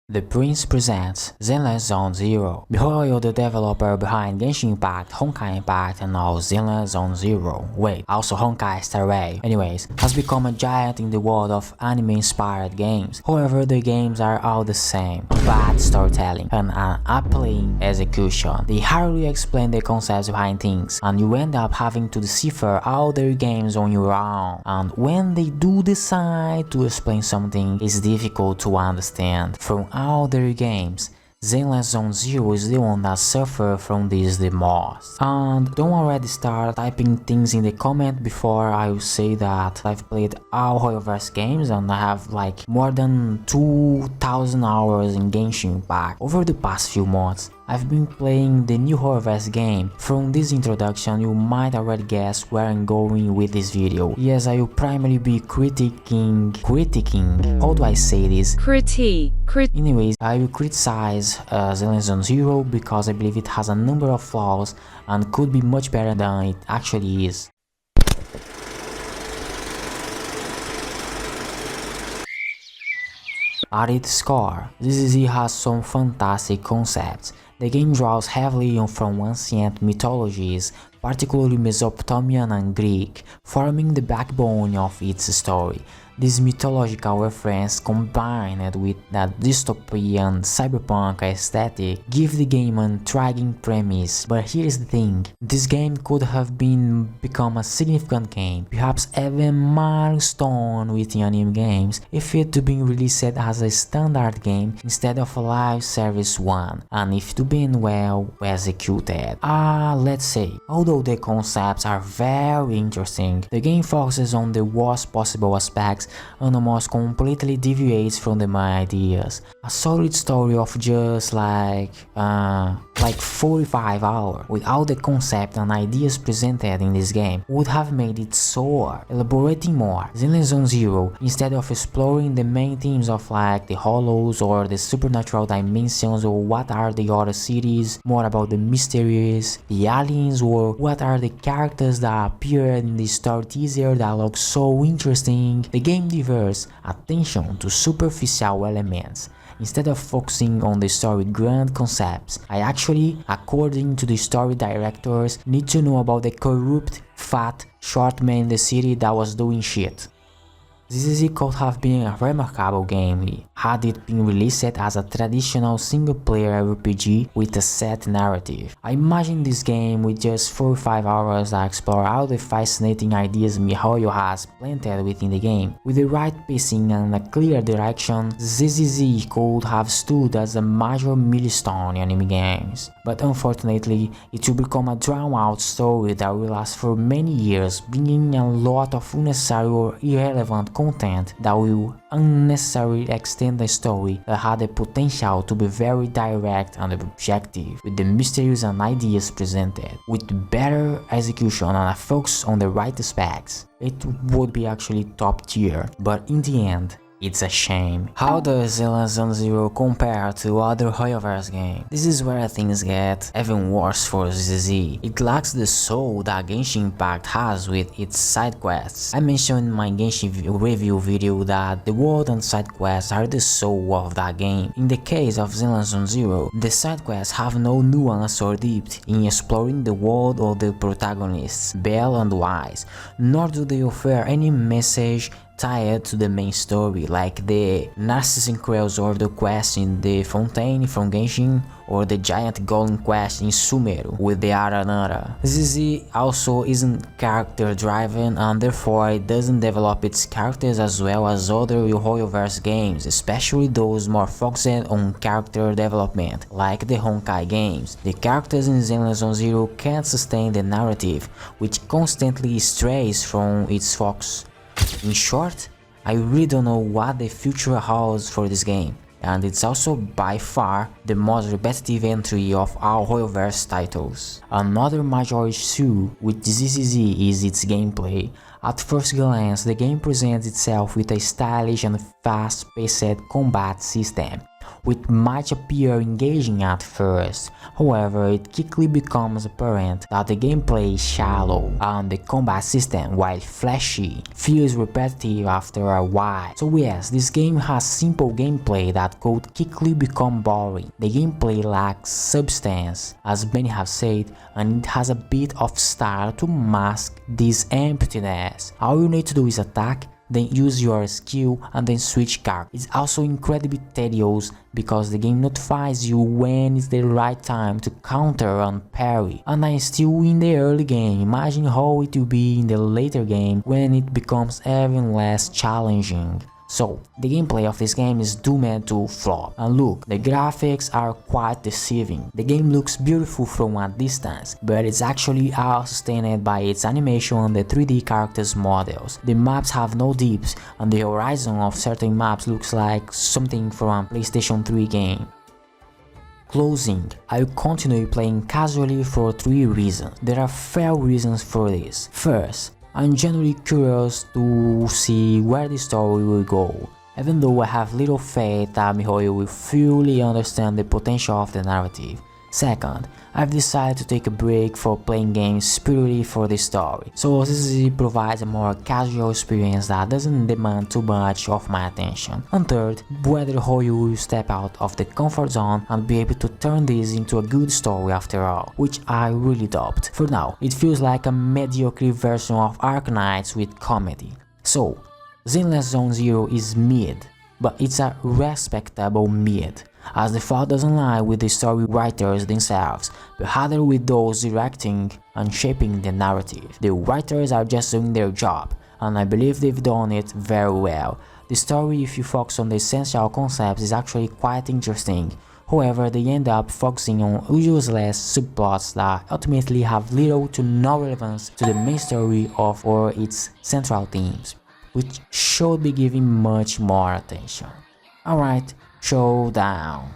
The Prince presents Zenless Zone Zero. Behold the developer behind Genshin Impact, Honkai Impact, and now Zenless Zone Zero. Wait, also Honkai Star Rail. Anyways, has become a giant in the world of anime-inspired games. However, the games are all the same. Bad storytelling and an appealing execution. They hardly explain the concepts behind things, and you end up having to decipher all their games on your own. And when they do decide to explain something, it's difficult to understand. From all their games, Zenless Zone Zero is the one that suffers from this the most. And don't already start typing things in the comment before I will say that I've played all Hoyoverse games and I have like more than 2,000 hours in Genshin Impact. Over the past few months, I've been playing the new Hoyoverse game. From this introduction, you might already guess where I'm going with this video. Yes, I will primarily be critiquing, how do I say this? Anyways, I will criticize Zenless Zone Zero because I believe it has a number of flaws and could be much better than it actually is. At its core, ZZZ has some fantastic concepts. The game draws heavily from ancient mythologies, particularly Mesopotamian and Greek, forming the backbone of its story. This mythological reference combined with that dystopian cyberpunk aesthetic give the game an intriguing premise. But here's the thing, this game could have become a significant game, perhaps even milestone within anime games, if it had been released as a standard game instead of a live service one, and if it had been well executed. Let's say, although the concepts are very interesting, the game focuses on the worst possible aspects and almost completely deviates from the main ideas. A solid story of just like 45 hours with all the concept and ideas presented in this game would have made it soar. Elaborating more, Zenless Zone Zero, instead of exploring the main themes of like the hollows or the supernatural dimensions or what are the other cities, more about the mysteries, the aliens, or what are the characters that appeared in the story teaser that look so interesting, the game diverts attention to superficial elements. Instead of focusing on the story grand concepts, I actually, according to the story directors, need to know about the corrupt, fat, short man in the city that was doing shit. ZZZ could have been a remarkable game had it been released as a traditional single-player RPG with a set narrative. I imagine this game with just 4 or 5 hours that explore all the fascinating ideas MiHoYo has planted within the game. With the right pacing and a clear direction, ZZZ could have stood as a major milestone in anime games. But unfortunately, it will become a drawn-out story that will last for many years, bringing a lot of unnecessary or irrelevant content that will unnecessarily extend the story that had the potential to be very direct and objective with the mysteries and ideas presented. With better execution and a focus on the right aspects, it would be actually top tier, but in the end, it's a shame. How does Zenless Zone Zero compare to other Hoyoverse games? This is where things get even worse for ZZZ. It lacks the soul that Genshin Impact has with its side quests. I mentioned in my Genshin review video that the world and side quests are the soul of that game. In the case of Zenless Zone Zero, the side quests have no nuance or depth in exploring the world or the protagonists, Belle and Wise, nor do they offer any message tied to the main story, like the Narcissus Crews or the quest in the Fontaine from Genshin, or the giant golem quest in Sumeru with the Aranara. ZZ also isn't character driven and therefore it doesn't develop its characters as well as other Hoyoverse games, especially those more focused on character development, like the Honkai games. The characters in Zenless Zone Zero can't sustain the narrative, which constantly strays from its focus. In short, I really don't know what the future holds for this game, and it's also by far the most repetitive entry of all Hoyoverse titles. Another major issue with ZZZ is its gameplay. At first glance, the game presents itself with a stylish and fast-paced combat system, which might appear engaging at first. However, it quickly becomes apparent that the gameplay is shallow, and the combat system, while flashy, feels repetitive after a while. So yes, this game has simple gameplay that could quickly become boring. The gameplay lacks substance, as many have said, and it has a bit of style to mask this emptiness. All you need to do is attack, then use your skill and then switch character. It's also incredibly tedious because the game notifies you when it's the right time to counter and parry. And I'm still in the early game, imagine how it will be in the later game when it becomes even less challenging. So, the gameplay of this game is doomed to flop. And look, the graphics are quite deceiving. The game looks beautiful from a distance, but it's actually all sustained by its animation and the 3D characters models. The maps have no depths, and the horizon of certain maps looks like something from a PlayStation 3 game. Closing, I will continue playing casually for 3 reasons. There are fair reasons for this. First, I'm genuinely curious to see where the story will go, even though I have little faith that MiHoYo will fully understand the potential of the narrative. Second, I've decided to take a break for playing games purely for the story, so this provides a more casual experience that doesn't demand too much of my attention. And third, whether Hoyo will step out of the comfort zone and be able to turn this into a good story after all, which I really doubt. For now, it feels like a mediocre version of Arknights with comedy. So, Zenless Zone Zero is mid, but it's a respectable mid, as the fault doesn't lie with the story writers themselves, but rather with those directing and shaping the narrative. The writers are just doing their job, and I believe they've done it very well. The story, if you focus on the essential concepts, is actually quite interesting. However, they end up focusing on useless subplots that ultimately have little to no relevance to the main story of or its central themes, which should be given much more attention. Alright, showdown.